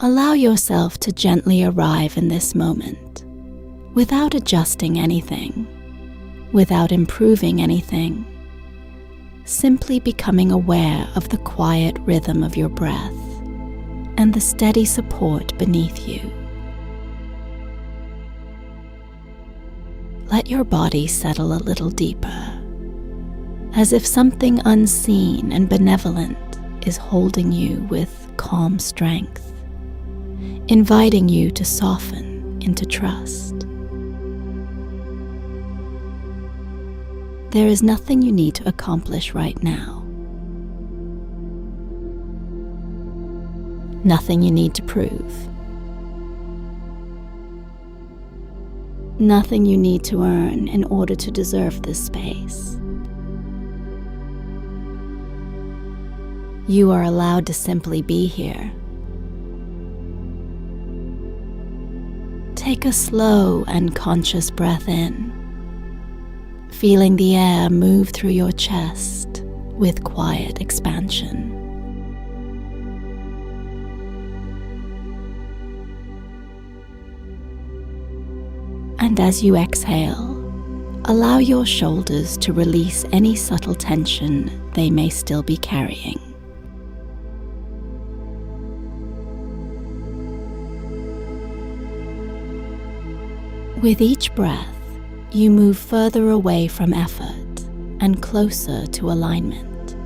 Allow yourself to gently arrive in this moment, without adjusting anything, without improving anything, simply becoming aware of the quiet rhythm of your breath and the steady support beneath you. Let your body settle a little deeper, as if something unseen and benevolent is holding you with calm strength, inviting you to soften into trust. There is nothing you need to accomplish right now. Nothing you need to prove. Nothing you need to earn in order to deserve this space. You are allowed to simply be here. Take a slow and conscious breath in, feeling the air move through your chest with quiet expansion. And as you exhale, allow your shoulders to release any subtle tension they may still be carrying. With each breath, you move further away from effort and closer to alignment.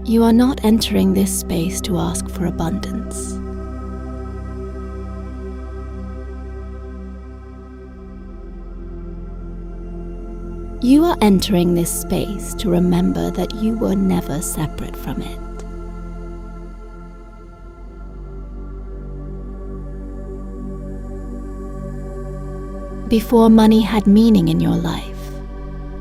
You are not entering this space to ask for abundance. You are entering this space to remember that you were never separate from it. Before money had meaning in your life,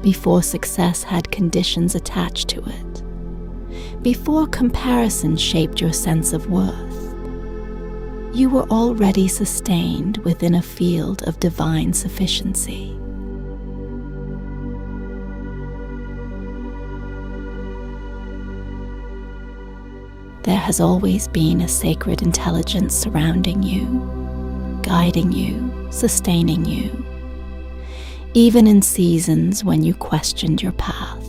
before success had conditions attached to it, before comparison shaped your sense of worth, you were already sustained within a field of divine sufficiency. There has always been a sacred intelligence surrounding you, guiding you, sustaining you, even in seasons when you questioned your path.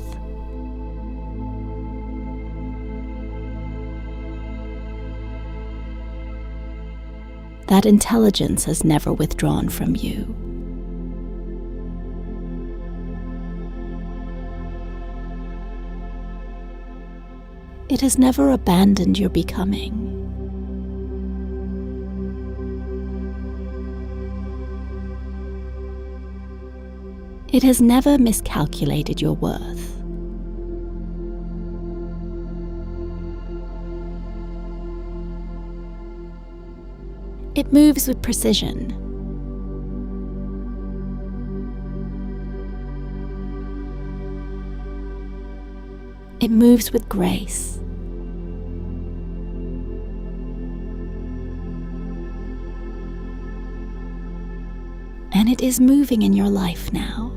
That intelligence has never withdrawn from you. It has never abandoned your becoming. It has never miscalculated your worth. It moves with precision. It moves with grace. And it is moving in your life now.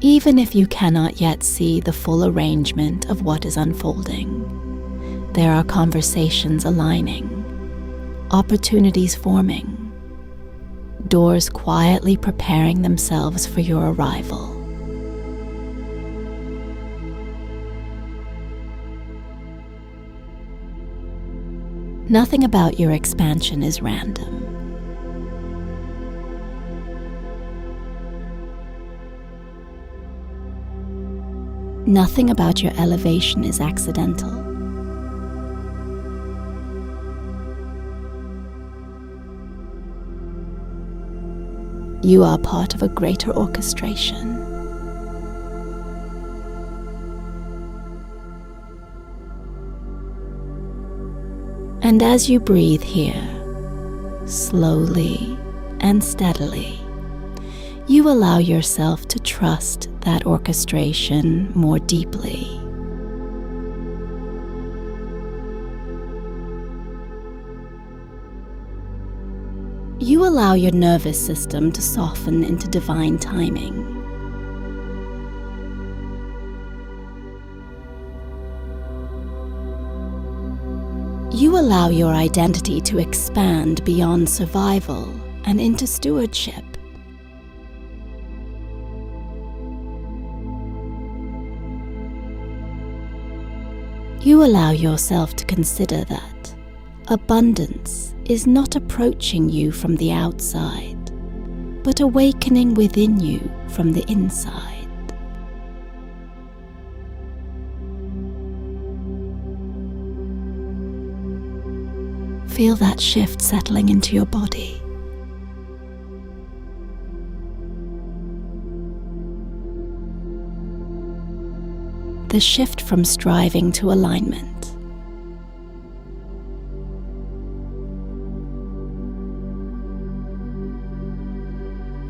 Even if you cannot yet see the full arrangement of what is unfolding, there are conversations aligning, opportunities forming, doors quietly preparing themselves for your arrival. Nothing about your expansion is random. Nothing about your elevation is accidental. You are part of a greater orchestration. And as you breathe here, slowly and steadily, you allow yourself to trust that orchestration more deeply. You allow your nervous system to soften into divine timing. You allow your identity to expand beyond survival and into stewardship. You allow yourself to consider that abundance is not approaching you from the outside, but awakening within you from the inside. Feel that shift settling into your body. The shift from striving to alignment.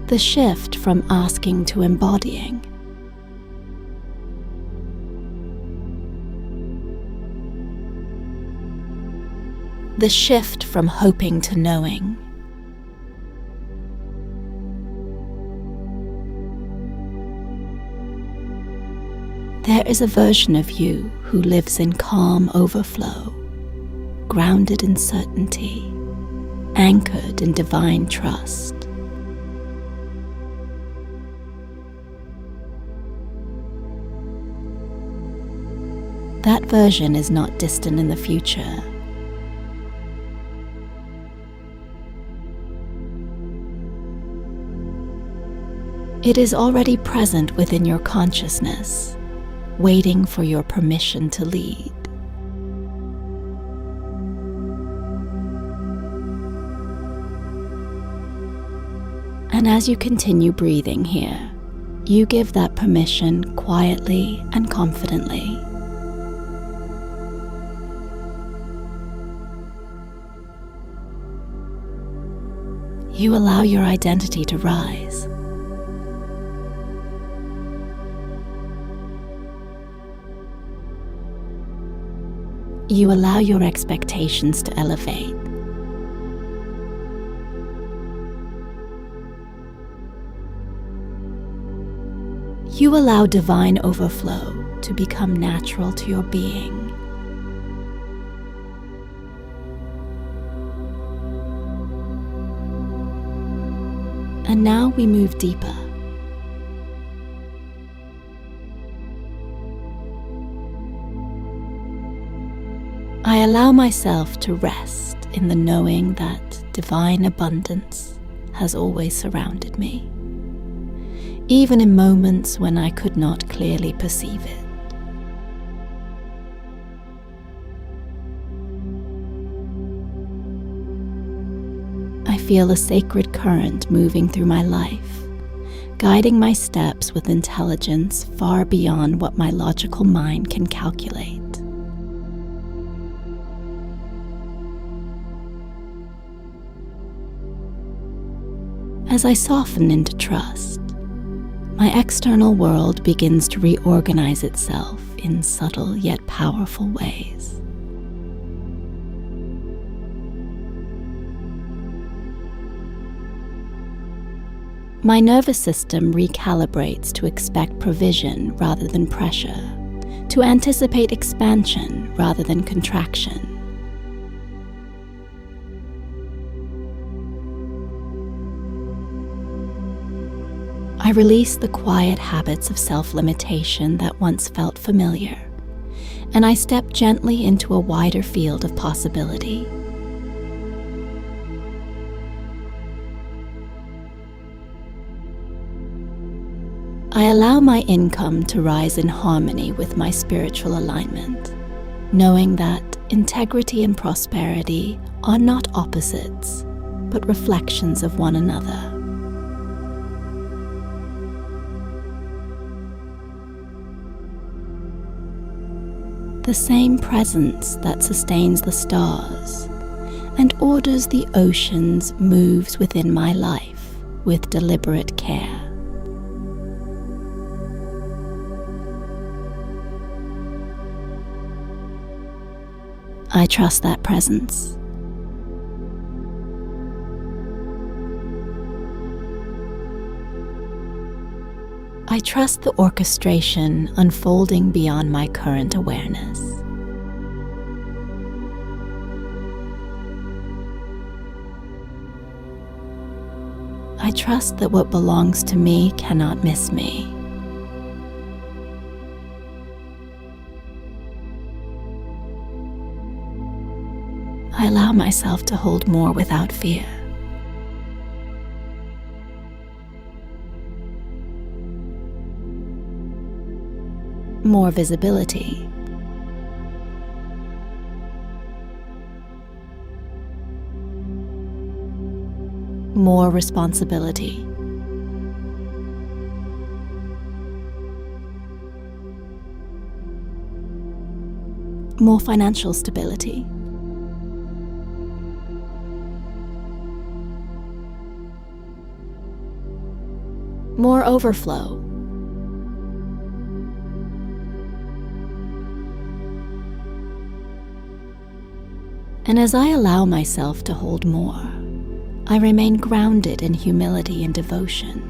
The shift from asking to embodying. The shift from hoping to knowing. There is a version of you who lives in calm overflow, grounded in certainty, anchored in divine trust. That version is not distant in the future. It is already present within your consciousness, waiting for your permission to lead. And as you continue breathing here, you give that permission quietly and confidently. You allow your identity to rise. You allow your expectations to elevate. You allow divine overflow to become natural to your being. And now we move deeper. I allow myself to rest in the knowing that divine abundance has always surrounded me, even in moments when I could not clearly perceive it. I feel a sacred current moving through my life, guiding my steps with intelligence far beyond what my logical mind can calculate. As I soften into trust, my external world begins to reorganize itself in subtle yet powerful ways. My nervous system recalibrates to expect provision rather than pressure, to anticipate expansion rather than contraction. I release the quiet habits of self-limitation that once felt familiar, and I step gently into a wider field of possibility. I allow my income to rise in harmony with my spiritual alignment, knowing that integrity and prosperity are not opposites, but reflections of one another. The same presence that sustains the stars and orders the oceans moves within my life with deliberate care. I trust that presence. I trust the orchestration unfolding beyond my current awareness. I trust that what belongs to me cannot miss me. I allow myself to hold more without fear. More visibility. More responsibility. More financial stability. More overflow. And as I allow myself to hold more, I remain grounded in humility and devotion.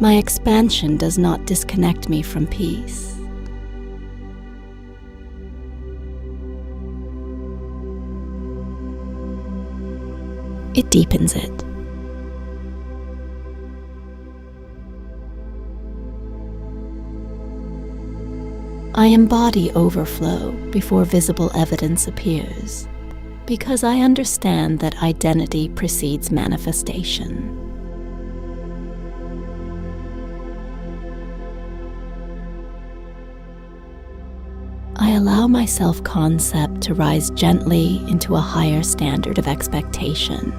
My expansion does not disconnect me from peace. It deepens it. I embody overflow before visible evidence appears, because I understand that identity precedes manifestation. I allow my self-concept to rise gently into a higher standard of expectation.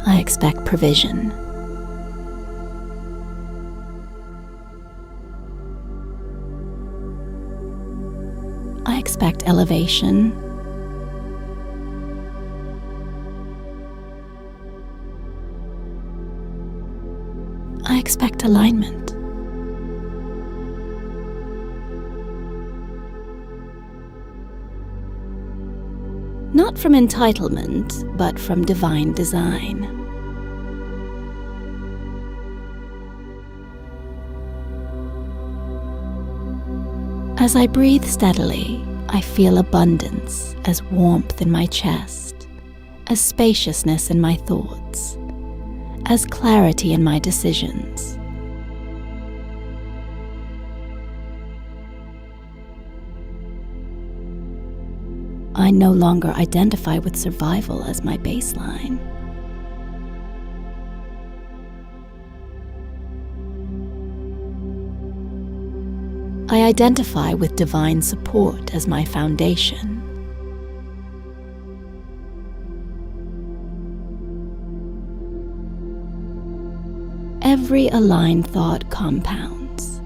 I expect provision. I expect elevation. I expect alignment. Not from entitlement, but from divine design. As I breathe steadily, I feel abundance as warmth in my chest, as spaciousness in my thoughts, as clarity in my decisions. I no longer identify with survival as my baseline. I identify with divine support as my foundation. Every aligned thought compounds.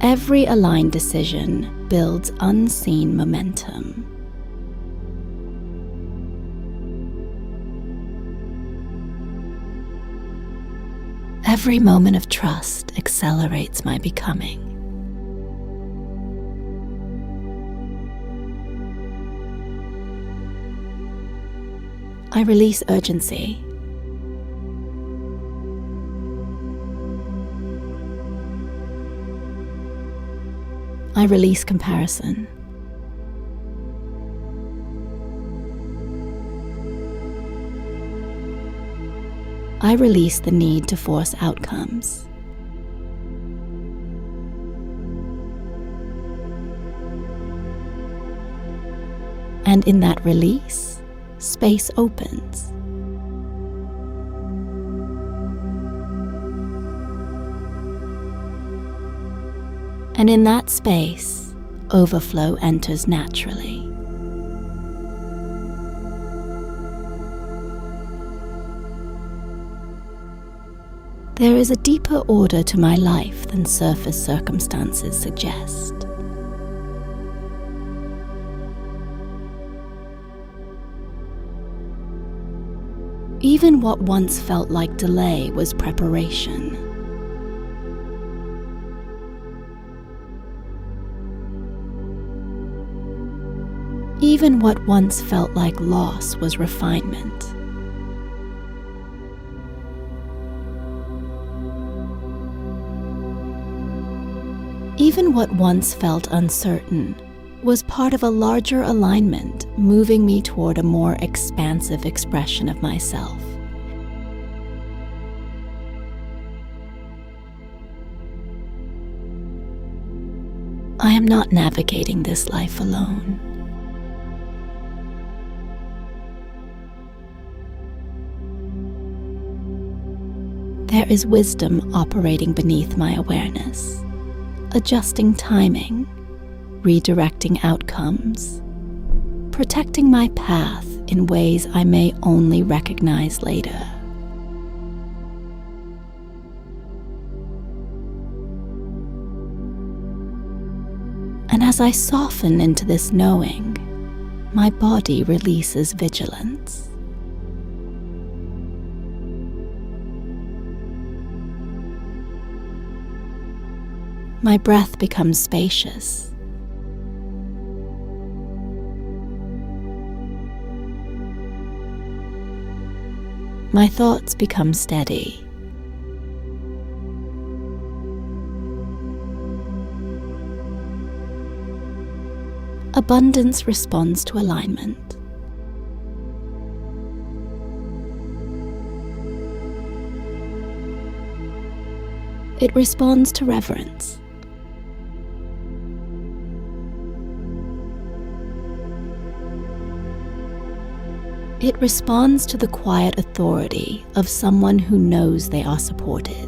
Every aligned decision builds unseen momentum. Every moment of trust accelerates my becoming. I release urgency. I release comparison. I release the need to force outcomes. And in that release, space opens. And in that space, overflow enters naturally. There is a deeper order to my life than surface circumstances suggest. Even what once felt like delay was preparation. Even what once felt like loss was refinement. Even what once felt uncertain was part of a larger alignment, moving me toward a more expansive expression of myself. I am not navigating this life alone. There is wisdom operating beneath my awareness, adjusting timing, redirecting outcomes, protecting my path in ways I may only recognize later. And as I soften into this knowing, my body releases vigilance. My breath becomes spacious. My thoughts become steady. Abundance responds to alignment. It responds to reverence. It responds to the quiet authority of someone who knows they are supported.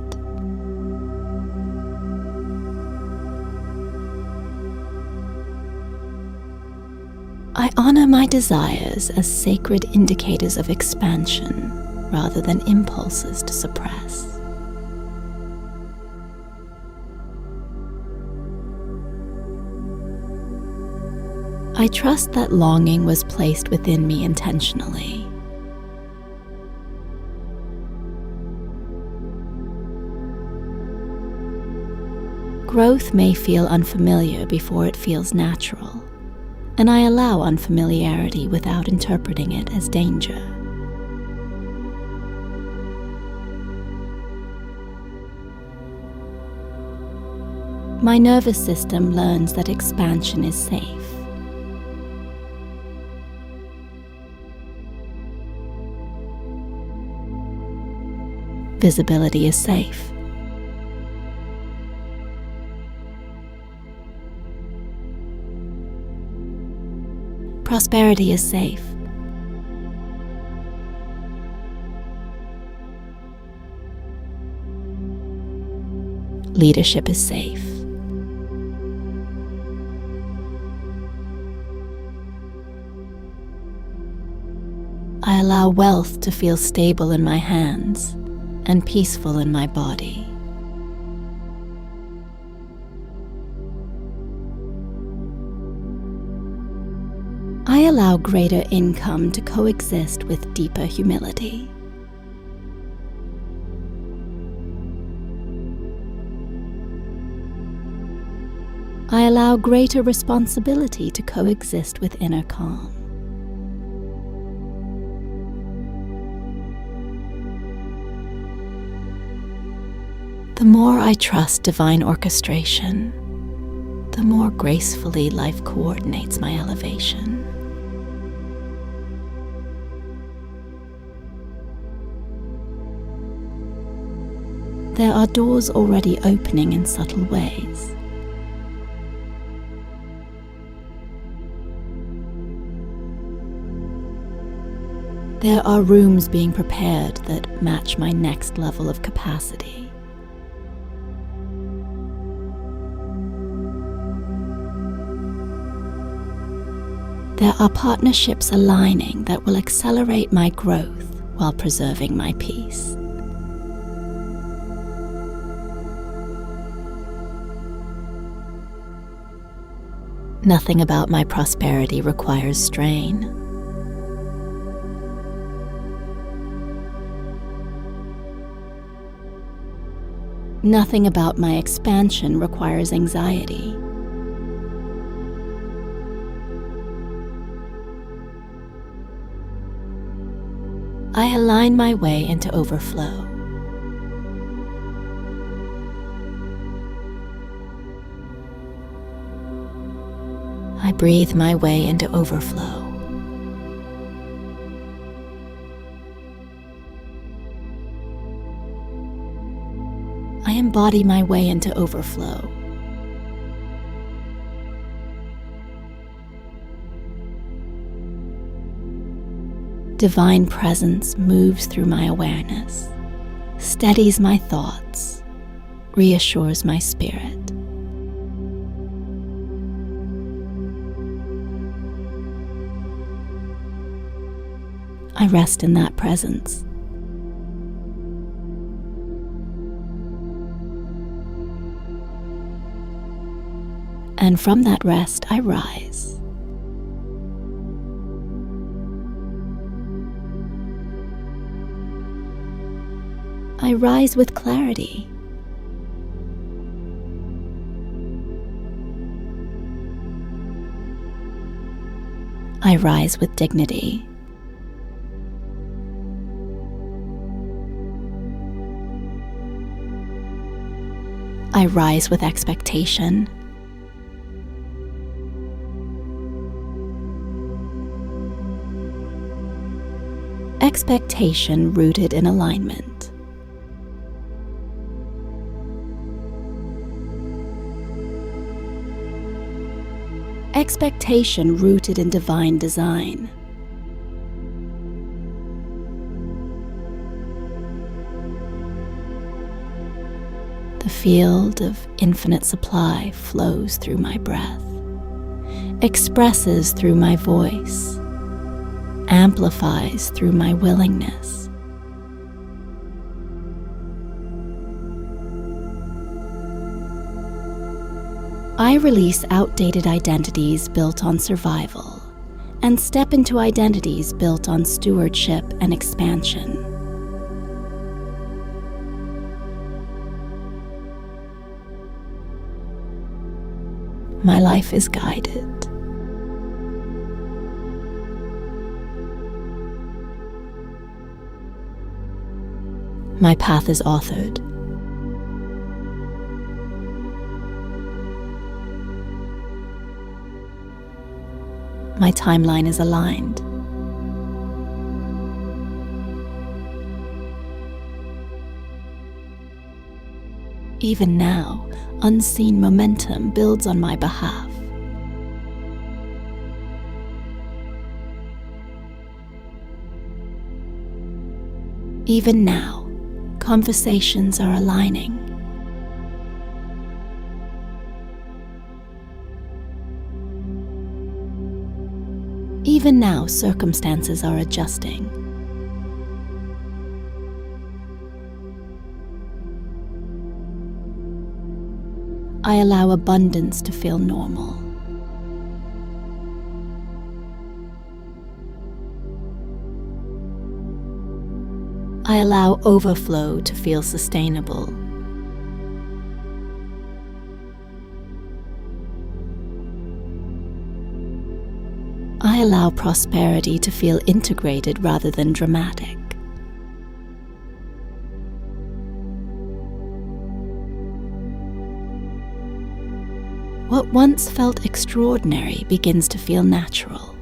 I honor my desires as sacred indicators of expansion rather than impulses to suppress. I trust that longing was placed within me intentionally. Growth may feel unfamiliar before it feels natural, and I allow unfamiliarity without interpreting it as danger. My nervous system learns that expansion is safe. Visibility is safe. Prosperity is safe. Leadership is safe. I allow wealth to feel stable in my hands and peaceful in my body. I allow greater income to coexist with deeper humility. I allow greater responsibility to coexist with inner calm. The more I trust divine orchestration, the more gracefully life coordinates my elevation. There are doors already opening in subtle ways. There are rooms being prepared that match my next level of capacity. There are partnerships aligning that will accelerate my growth while preserving my peace. Nothing about my prosperity requires strain. Nothing about my expansion requires anxiety. I align my way into overflow. I breathe my way into overflow. I embody my way into overflow. Divine presence moves through my awareness, steadies my thoughts, reassures my spirit. I rest in that presence. And from that rest, I rise. I rise with clarity. I rise with dignity. I rise with expectation. Expectation rooted in alignment. Expectation rooted in divine design. The field of infinite supply flows through my breath, expresses through my voice, amplifies through my willingness. I release outdated identities built on survival and step into identities built on stewardship and expansion. My life is guided. My path is authored. My timeline is aligned. Even now, unseen momentum builds on my behalf. Even now, conversations are aligning. Even now, circumstances are adjusting. I allow abundance to feel normal. I allow overflow to feel sustainable. I allow prosperity to feel integrated rather than dramatic. What once felt extraordinary begins to feel natural.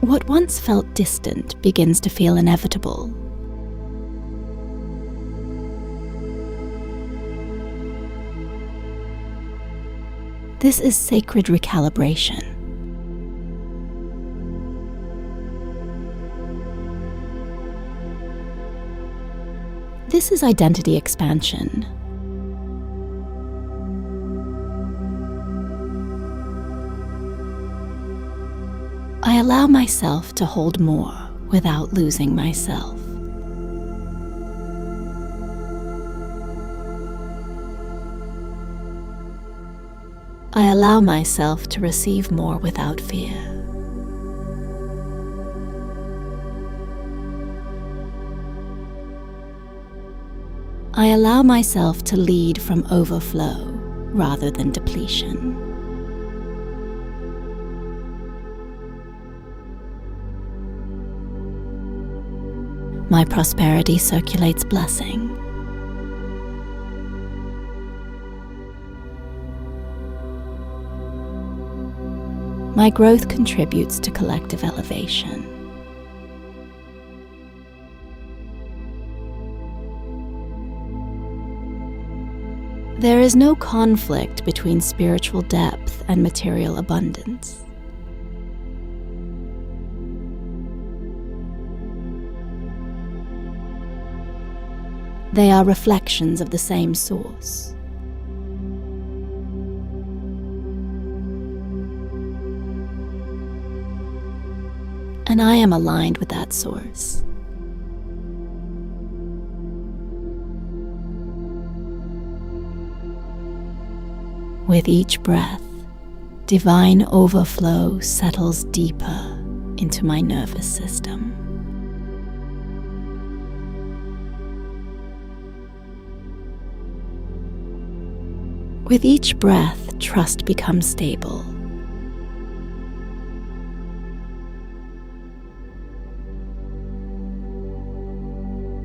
What once felt distant begins to feel inevitable. This is sacred recalibration. This is identity expansion. I allow myself to hold more without losing myself. I allow myself to receive more without fear. I allow myself to lead from overflow rather than depletion. My prosperity circulates blessing. My growth contributes to collective elevation. There is no conflict between spiritual depth and material abundance. They are reflections of the same source. And I am aligned with that source. With each breath, divine overflow settles deeper into my nervous system. With each breath, trust becomes stable.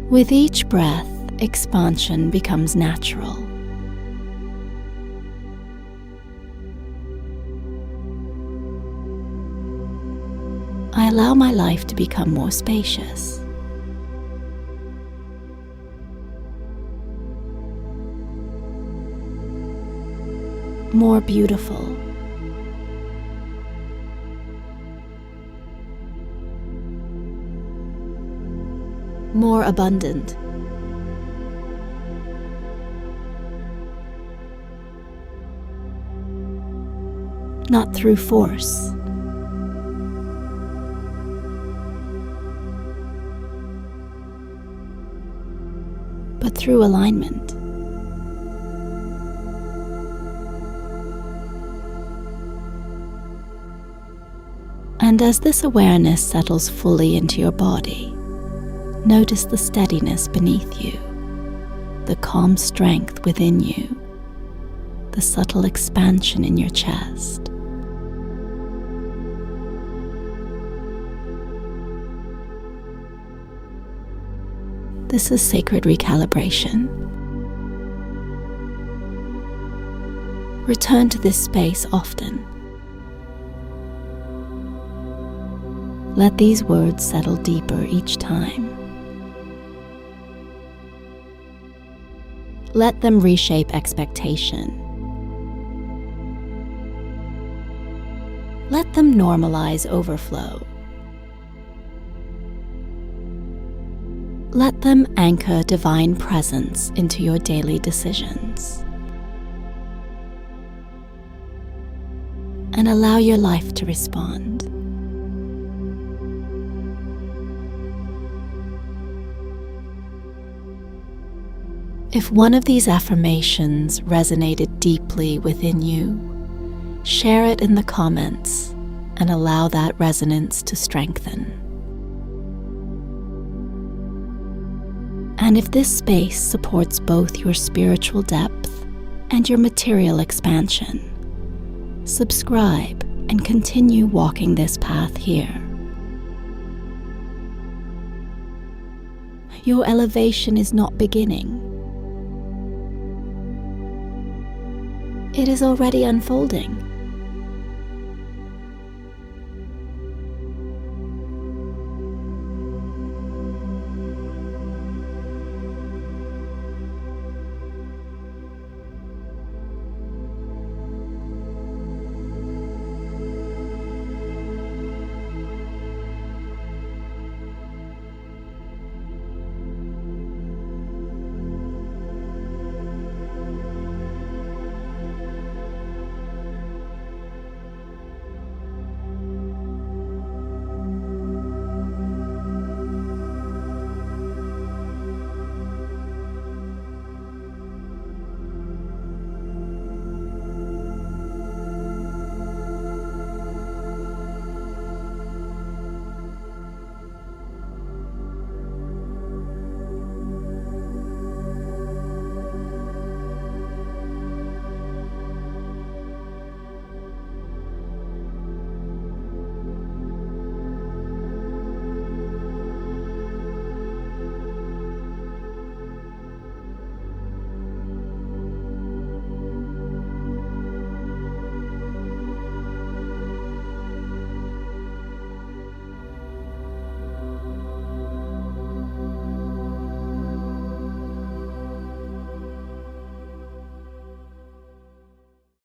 With each breath, expansion becomes natural. I allow my life to become more spacious. More beautiful. More abundant. Not through force, but through alignment. And as this awareness settles fully into your body, notice the steadiness beneath you, the calm strength within you, the subtle expansion in your chest. This is sacred recalibration. Return to this space often. Let these words settle deeper each time. Let them reshape expectation. Let them normalize overflow. Let them anchor divine presence into your daily decisions. And allow your life to respond. If one of these affirmations resonated deeply within you, share it in the comments and allow that resonance to strengthen. And if this space supports both your spiritual depth and your material expansion, subscribe and continue walking this path here. Your elevation is not beginning. It is already unfolding.